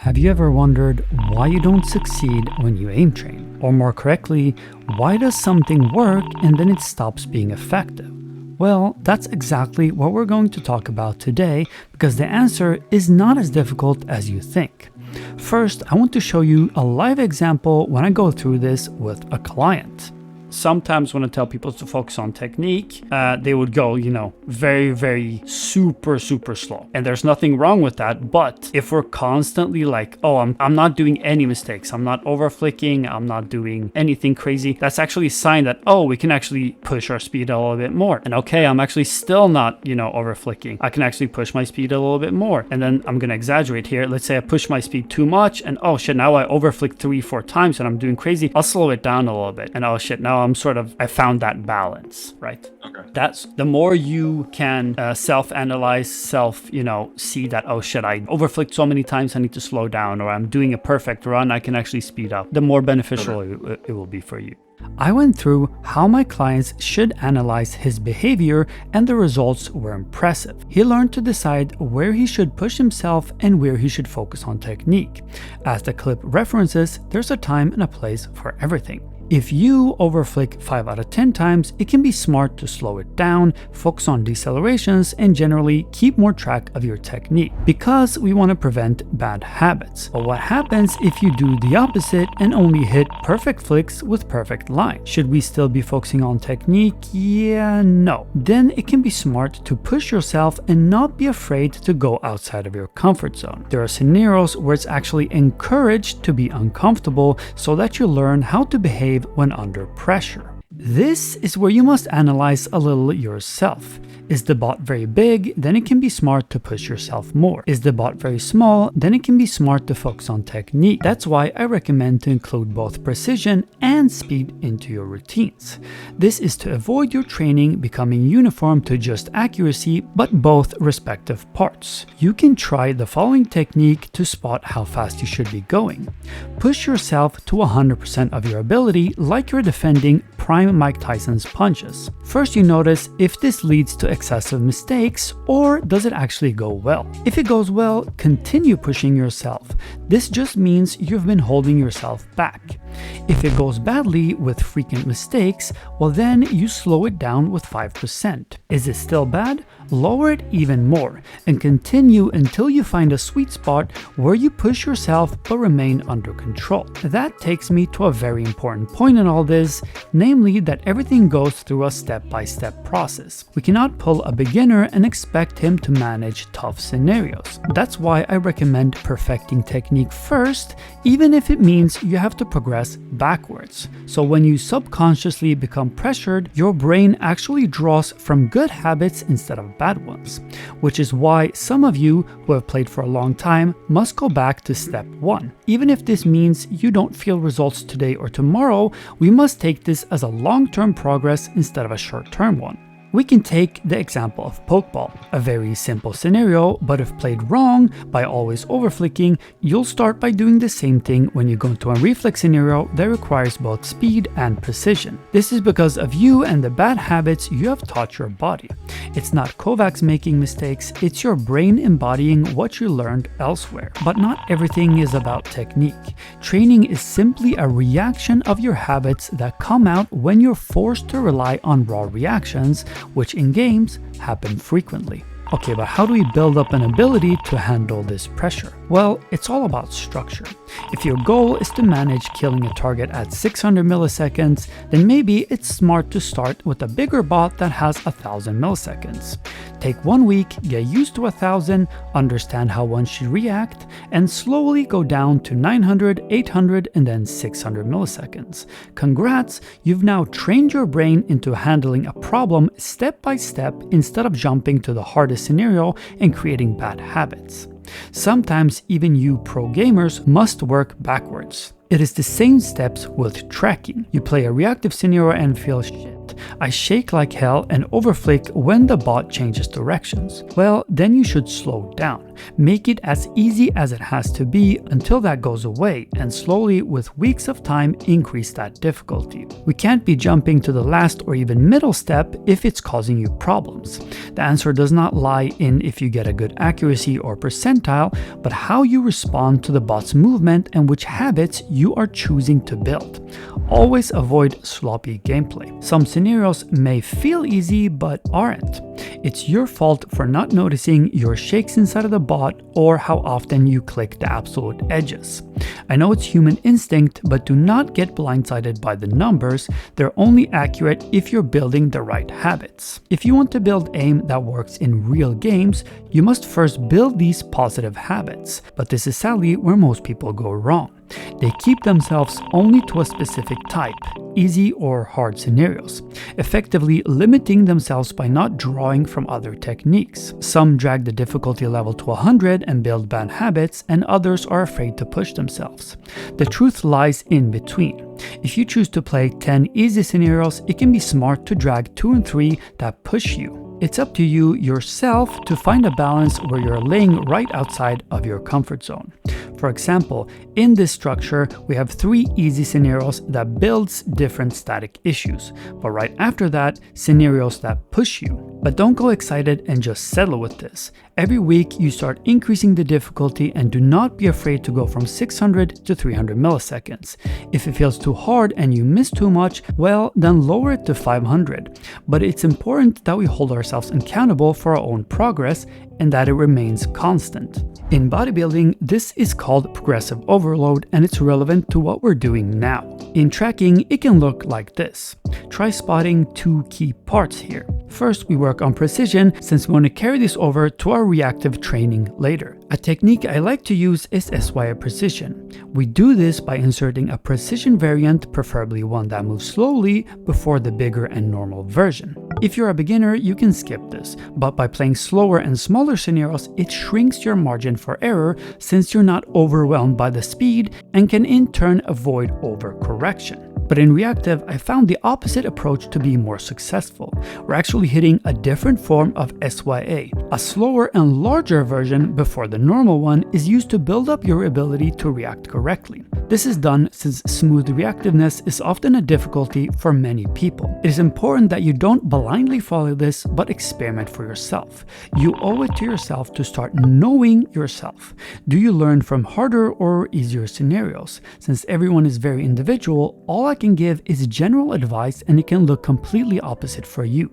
Have you ever wondered why you don't succeed when you aim train? Or more correctly, why does something work and then it stops being effective? Well, that's exactly what we're going to talk about today, because the answer is not as difficult as you think. First, I want to show you a live example when I go through this with a client. Sometimes when I tell people to focus on technique, they would go, very super slow. And there's nothing wrong with that. But if we're constantly like, oh, I'm not doing any mistakes, I'm not over flicking, I'm not doing anything crazy, that's actually a sign that, oh, we can actually push our speed a little bit more. And okay, I'm actually still not, over flicking. I can actually push my speed a little bit more. And then I'm going to exaggerate here. Let's say I push my speed too much and oh shit, now I over flick 3-4 times and I'm doing crazy. I'll slow it down a little bit. And oh shit, now I found that balance, right? Okay. That's the more you can self-analyze, see that, oh shit, I overflicked so many times, I need to slow down, or I'm doing a perfect run, I can actually speed up. The more beneficial it will be for you. I went through how my clients should analyze his behavior, and the results were impressive. He learned to decide where he should push himself and where he should focus on technique. As the clip references, there's a time and a place for everything. If you overflick 5 out of 10 times, it can be smart to slow it down, focus on decelerations, and generally keep more track of your technique, because we want to prevent bad habits. But what happens if you do the opposite and only hit perfect flicks with perfect line? Should we still be focusing on technique? Yeah, no. Then it can be smart to push yourself and not be afraid to go outside of your comfort zone. There are scenarios where it's actually encouraged to be uncomfortable so that you learn how to behave when under pressure. This is where you must analyze a little yourself. Is the bot very big? Then it can be smart to push yourself more. Is the bot very small? Then it can be smart to focus on technique. That's why I recommend to include both precision and speed into your routines. This is to avoid your training becoming uniform to just accuracy, but both respective parts. You can try the following technique to spot how fast you should be going. Push yourself to 100% of your ability, like you're defending prime Mike Tyson's punches. First, you notice if this leads to excessive mistakes, or does it actually go well? If it goes well, continue pushing yourself. This just means you've been holding yourself back. If it goes badly with frequent mistakes, well then you slow it down with 5%. Is it still bad? Lower it even more and continue until you find a sweet spot where you push yourself but remain under control. That takes me to a very important point in all this, namely that everything goes through a step-by-step process. We cannot pull a beginner and expect him to manage tough scenarios. That's why I recommend perfecting technique first, even if it means you have to progress backwards. So when you subconsciously become pressured, your brain actually draws from good habits instead of bad ones, which is why some of you who have played for a long time must go back to step 1. Even if this means you don't feel results today or tomorrow, we must take this as a long-term progress instead of a short-term one. We can take the example of pokeball, a very simple scenario, but if played wrong by always overflicking, you'll start by doing the same thing when you go into a reflex scenario that requires both speed and precision. This is because of you and the bad habits you have taught your body. It's not Kovaaks making mistakes, it's your brain embodying what you learned elsewhere. But not everything is about technique. Training is simply a reaction of your habits that come out when you're forced to rely on raw reactions, which in games happen frequently. Okay, but how do we build up an ability to handle this pressure? Well, it's all about structure. If your goal is to manage killing a target at 600 milliseconds, then maybe it's smart to start with a bigger bot that has 1000 milliseconds. Take 1 week, get used to 1000, understand how one should react, and slowly go down to 900, 800, and then 600 milliseconds. Congrats, you've now trained your brain into handling a problem step by step instead of jumping to the hardest scenario and creating bad habits. Sometimes even you pro gamers must work backwards. It is the same steps with tracking. You play a reactive scenario and feel shit. I shake like hell and overflick when the bot changes directions. Well, then you should slow down. Make it as easy as it has to be until that goes away, and slowly, with weeks of time, increase that difficulty. We can't be jumping to the last or even middle step if it's causing you problems. The answer does not lie in if you get a good accuracy or percentile, but how you respond to the bot's movement and which habits you are choosing to build. Always avoid sloppy gameplay. Some scenarios may feel easy but aren't. It's your fault for not noticing your shakes inside of the bot or how often you click the absolute edges. I know it's human instinct, but do not get blindsided by the numbers. They're only accurate if you're building the right habits. If you want to build aim that works in real games, you must first build these positive habits. But this is sadly where most people go wrong. They keep themselves only to a specific type, easy or hard scenarios, effectively limiting themselves by not drawing from other techniques. Some drag the difficulty level to 100 and build bad habits, and others are afraid to push themselves. The truth lies in between. If you choose to play 10 easy scenarios, it can be smart to drag 2 and 3 that push you. It's up to you yourself to find a balance where you're laying right outside of your comfort zone. For example, in this structure, we have 3 easy scenarios that builds different static issues, but right after that, scenarios that push you. But don't go excited and just settle with this. Every week, you start increasing the difficulty and do not be afraid to go from 600 to 300 milliseconds. If it feels too hard and you miss too much, well, then lower it to 500. But it's important that we hold ourselves accountable for our own progress and that it remains constant. In bodybuilding, this is called progressive overload, and it's relevant to what we're doing now. In tracking, it can look like this. Try spotting 2 key parts here. First, we work on precision since we want to carry this over to our reactive training later. A technique I like to use is SYA precision. We do this by inserting a precision variant, preferably one that moves slowly, before the bigger and normal version. If you're a beginner, you can skip this, but by playing slower and smaller scenarios, it shrinks your margin for error since you're not overwhelmed by the speed and can in turn avoid overcorrection. But in reactive, I found the opposite approach to be more successful. We're actually hitting a different form of SYA. A slower and larger version before the normal one is used to build up your ability to react correctly. This is done since smooth reactiveness is often a difficulty for many people. It is important that you don't blindly follow this, but experiment for yourself. You owe it to yourself to start knowing yourself. Do you learn from harder or easier scenarios? Since everyone is very individual, all I can give is general advice, and it can look completely opposite for you.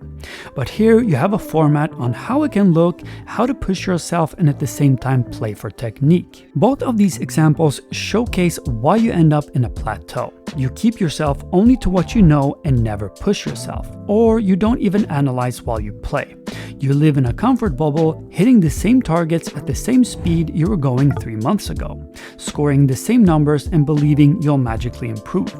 But here you have a format on how it can look, how to push yourself, and at the same time play for technique. Both of these examples showcase why you end up in a plateau. You keep yourself only to what you know and never push yourself, or you don't even analyze while you play. You live in a comfort bubble, hitting the same targets at the same speed you were going 3 months ago, scoring the same numbers and believing you'll magically improve.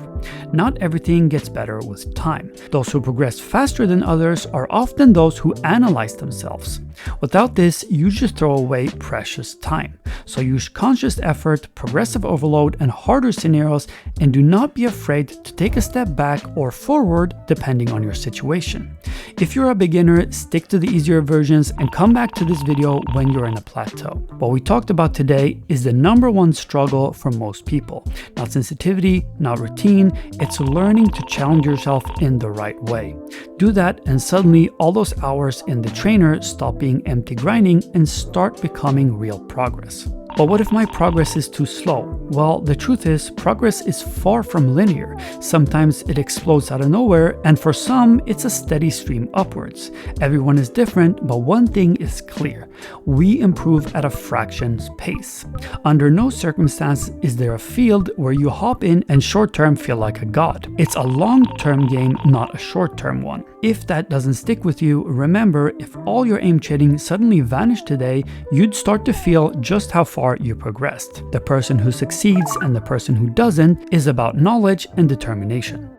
Not everything gets better with time. Those who progress faster than others are often those who analyze themselves. Without this, you just throw away precious time. So use conscious effort, progressive overload, and harder scenarios, and do not be afraid to take a step back or forward depending on your situation. If you're a beginner, stick to the easier versions and come back to this video when you're in a plateau. What we talked about today is the #1 struggle for most people. Not sensitivity, not routine, it's learning to challenge yourself in the right way. Do that and suddenly all those hours in the trainer stop being empty grinding and start becoming real progress. But what if my progress is too slow? Well, the truth is, progress is far from linear. Sometimes it explodes out of nowhere, and for some, it's a steady stream upwards. Everyone is different, but one thing is clear. We improve at a fraction's pace. Under no circumstance is there a field where you hop in and short-term feel like a god. It's a long-term game, not a short-term one. If that doesn't stick with you, remember, if all your aim trading suddenly vanished today, you'd start to feel just how far you progressed. The person who succeeds and the person who doesn't is about knowledge and determination.